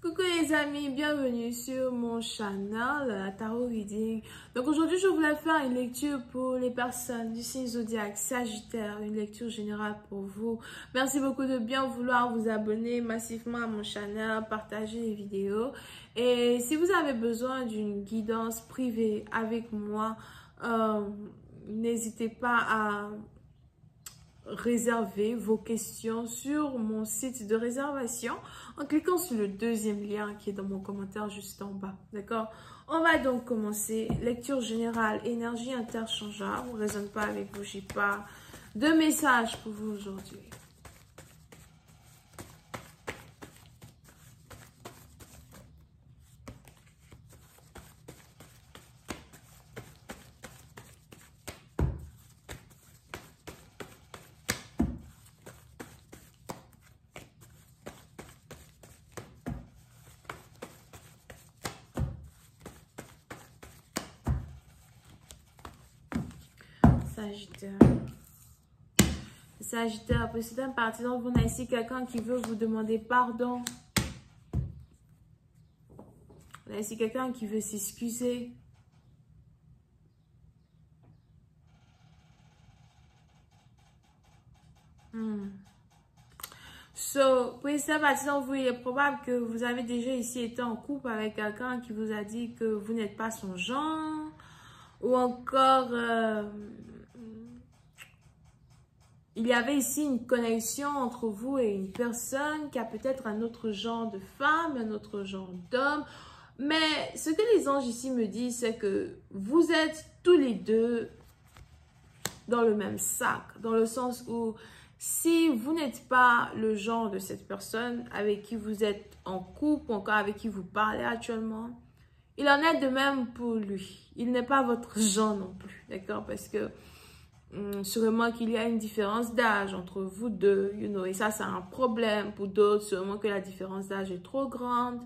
Coucou les amis, bienvenue sur mon channel Tarot Reading. Donc aujourd'hui je voulais faire une lecture pour les personnes du signe zodiaque Sagittaire, une lecture générale pour vous. Merci beaucoup de bien vouloir vous abonner massivement à mon channel, partager les vidéos. Et si vous avez besoin d'une guidance privée avec moi, n'hésitez pas à réserver vos questions sur mon site de réservation en cliquant sur le deuxième lien qui est dans mon commentaire juste en bas. D'accord? On va donc commencer. Lecture générale, énergie interchangeable. On ne raisonne pas avec vous, j'ai pas de message pour vous aujourd'hui. Sagittaire. Sagittaire, précédent parti, donc vous avez ici quelqu'un qui veut vous demander pardon. Vous avez ici quelqu'un qui veut s'excuser. Précédent parti, donc vous, il est probable que vous avez déjà ici été en couple avec quelqu'un qui vous a dit que vous n'êtes pas son genre. Ou encore... il y avait ici une connexion entre vous et une personne qui a peut-être un autre genre de femme, un autre genre d'homme. Mais ce que les anges ici me disent, c'est que vous êtes tous les deux dans le même sac. Dans le sens où si vous n'êtes pas le genre de cette personne avec qui vous êtes en couple, ou encore avec qui vous parlez actuellement, il en est de même pour lui. Il n'est pas votre genre non plus, d'accord? Parce que sûrement qu'il y a une différence d'âge entre vous deux, et ça, c'est un problème. Pour d'autres, sûrement que la différence d'âge est trop grande.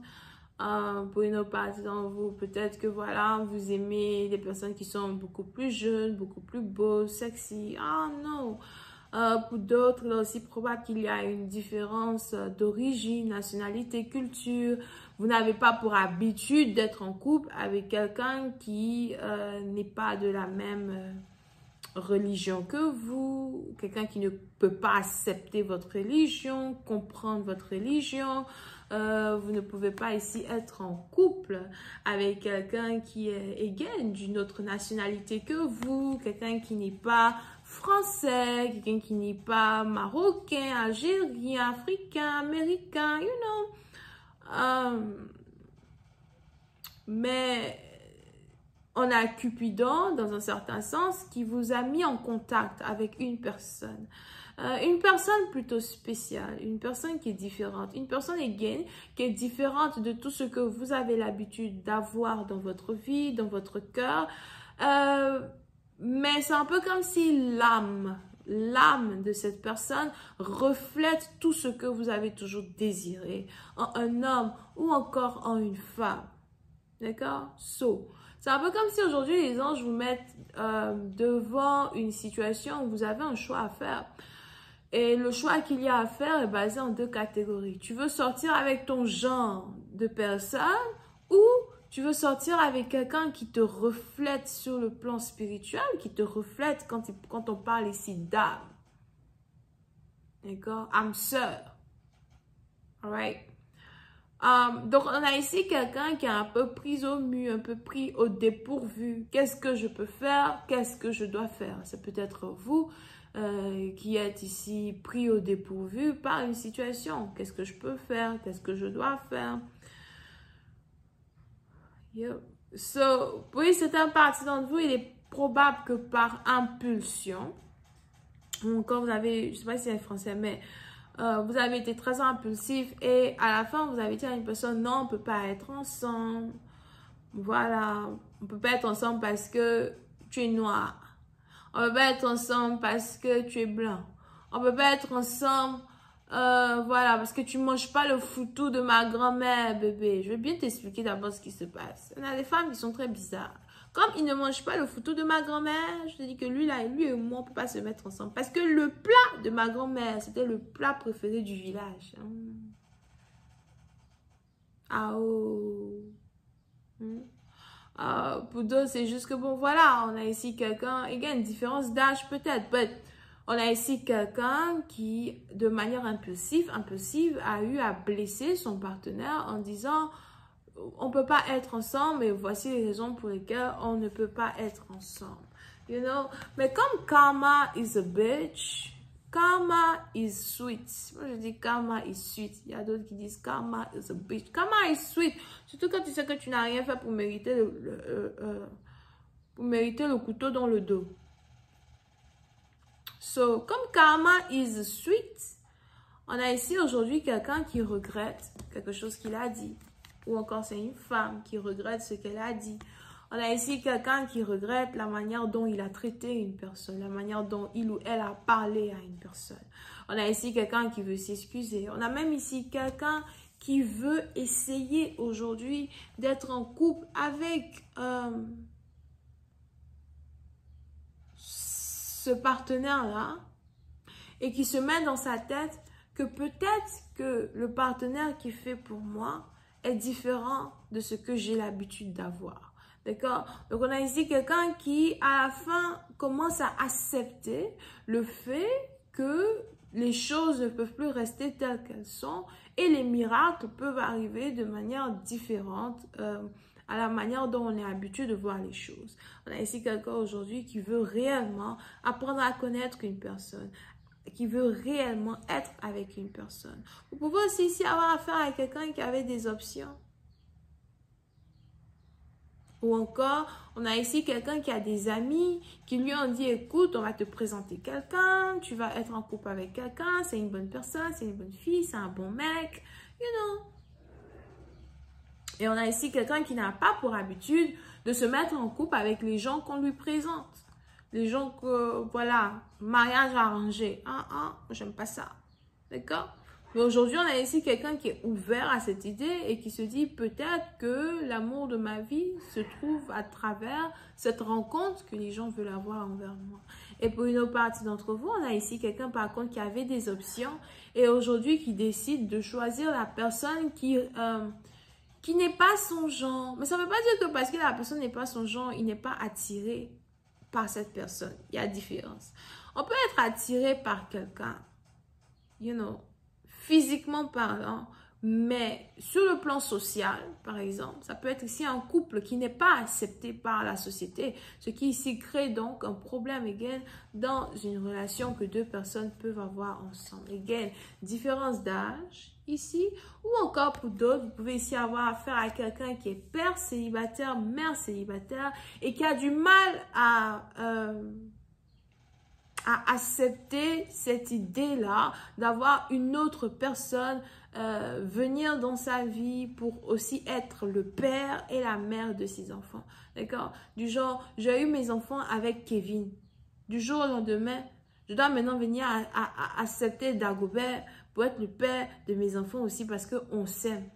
Pour une autre partie d'entre vous, peut-être que voilà, vous aimez des personnes qui sont beaucoup plus jeunes, beaucoup plus beaux, sexy. Ah non! Pour d'autres, il est aussi probable qu'il y a une différence d'origine, nationalité, culture. Vous n'avez pas pour habitude d'être en couple avec quelqu'un qui n'est pas de la même religion que vous, quelqu'un qui ne peut pas accepter votre religion, comprendre votre religion. Vous ne pouvez pas ici être en couple avec quelqu'un qui est égal d'une autre nationalité que vous, quelqu'un qui n'est pas français, quelqu'un qui n'est pas marocain, algérien, africain, américain, mais on a Cupidon, dans un certain sens, qui vous a mis en contact avec une personne plutôt spéciale, une personne qui est différente, une personne again, qui est différente de tout ce que vous avez l'habitude d'avoir dans votre vie, dans votre cœur. Mais c'est un peu comme si l'âme de cette personne reflète tout ce que vous avez toujours désiré en un homme ou encore en une femme. D'accord? C'est un peu comme si aujourd'hui les anges vous mettent devant une situation où vous avez un choix à faire. Et le choix qu'il y a à faire est basé en deux catégories. Tu veux sortir avec ton genre de personne ou tu veux sortir avec quelqu'un qui te reflète sur le plan spirituel, qui te reflète quand on parle ici d'âme. D'accord? Âme sœur. Alright? Donc, on a ici quelqu'un qui est un peu pris au mur, un peu pris au dépourvu. Qu'est-ce que je peux faire? Qu'est-ce que je dois faire? C'est peut-être vous qui êtes ici pris au dépourvu par une situation. Qu'est-ce que je peux faire? Qu'est-ce que je dois faire? Oui, c'est un parti d'entre vous. Il est probable que par impulsion, ou encore vous avez, je ne sais pas si c'est français, mais vous avez été très impulsif et à la fin, vous avez dit à une personne, non, on ne peut pas être ensemble. Voilà, on ne peut pas être ensemble parce que tu es noir. On ne peut pas être ensemble parce que tu es blanc. On ne peut pas être ensemble, voilà, parce que tu ne manges pas le foutou de ma grand-mère, bébé. Je vais bien t'expliquer d'abord ce qui se passe. On a des femmes qui sont très bizarres. Comme il ne mange pas le foutu de ma grand-mère, je te dis que lui et moi, on ne peut pas se mettre ensemble. Parce que le plat de ma grand-mère, c'était le plat préféré du village. Ah oh. Pour d'autres, c'est juste que bon, voilà, on a ici quelqu'un, il y a une différence d'âge peut-être, mais on a ici quelqu'un qui, de manière impulsive, a eu à blesser son partenaire en disant, on peut pas être ensemble, mais voici les raisons pour lesquelles on ne peut pas être ensemble. You know? Mais comme karma is a bitch, karma is sweet. Moi, je dis karma is sweet. Il y a d'autres qui disent karma is a bitch. Karma is sweet. Surtout quand tu sais que tu n'as rien fait pour mériter le couteau dans le dos. So, comme karma is sweet, on a ici aujourd'hui quelqu'un qui regrette quelque chose qu'il a dit. Ou encore c'est une femme qui regrette ce qu'elle a dit. On a ici quelqu'un qui regrette la manière dont il a traité une personne, la manière dont il ou elle a parlé à une personne. On a ici quelqu'un qui veut s'excuser. On a même ici quelqu'un qui veut essayer aujourd'hui d'être en couple avec ce partenaire-là et qui se met dans sa tête que peut-être que le partenaire qui fait pour moi est différent de ce que j'ai l'habitude d'avoir. D'accord? Donc, on a ici quelqu'un qui, à la fin, commence à accepter le fait que les choses ne peuvent plus rester telles qu'elles sont et les miracles peuvent arriver de manière différente à la manière dont on est habitué de voir les choses. On a ici quelqu'un aujourd'hui qui veut réellement apprendre à connaître une personne, qui veut réellement être avec une personne. Vous pouvez aussi ici avoir affaire à quelqu'un qui avait des options. Ou encore, on a ici quelqu'un qui a des amis qui lui ont dit, écoute, on va te présenter quelqu'un, tu vas être en couple avec quelqu'un, c'est une bonne personne, c'est une bonne fille, c'est un bon mec, you know. Et on a ici quelqu'un qui n'a pas pour habitude de se mettre en couple avec les gens qu'on lui présente. Les gens que, voilà, mariage arrangé. J'aime pas ça. D'accord? Mais aujourd'hui, on a ici quelqu'un qui est ouvert à cette idée et qui se dit peut-être que l'amour de ma vie se trouve à travers cette rencontre que les gens veulent avoir envers moi. Et pour une autre partie d'entre vous, on a ici quelqu'un par contre qui avait des options et aujourd'hui qui décide de choisir la personne qui n'est pas son genre. Mais ça ne veut pas dire que parce que la personne n'est pas son genre, il n'est pas attiré par cette personne. Il y a différence. On peut être attiré par quelqu'un, you know, physiquement parlant, mais sur le plan social, par exemple, ça peut être ici un couple qui n'est pas accepté par la société, ce qui ici crée donc un problème, again, dans une relation que deux personnes peuvent avoir ensemble. Again, différence d'âge, ici, ou encore pour d'autres, vous pouvez ici avoir affaire à quelqu'un qui est père célibataire, mère célibataire, et qui a du mal à accepter cette idée-là d'avoir une autre personne venir dans sa vie pour aussi être le père et la mère de ses enfants. D'accord? Du genre, j'ai eu mes enfants avec Kevin. Du jour au lendemain, je dois maintenant venir à accepter Dagobert pour être le père de mes enfants aussi parce qu'on s'aime.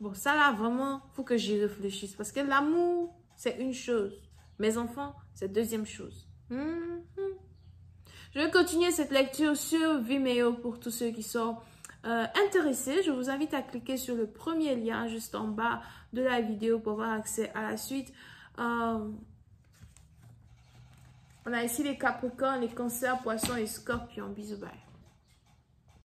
Bon, ça là, vraiment, il faut que j'y réfléchisse parce que l'amour, c'est une chose. Mes enfants, c'est deuxième chose. Je vais continuer cette lecture sur Vimeo pour tous ceux qui sont intéressés. Je vous invite à cliquer sur le premier lien juste en bas de la vidéo pour avoir accès à la suite. On a ici les Capricornes, les Cancers, Poissons et Scorpions. Bisous, bye.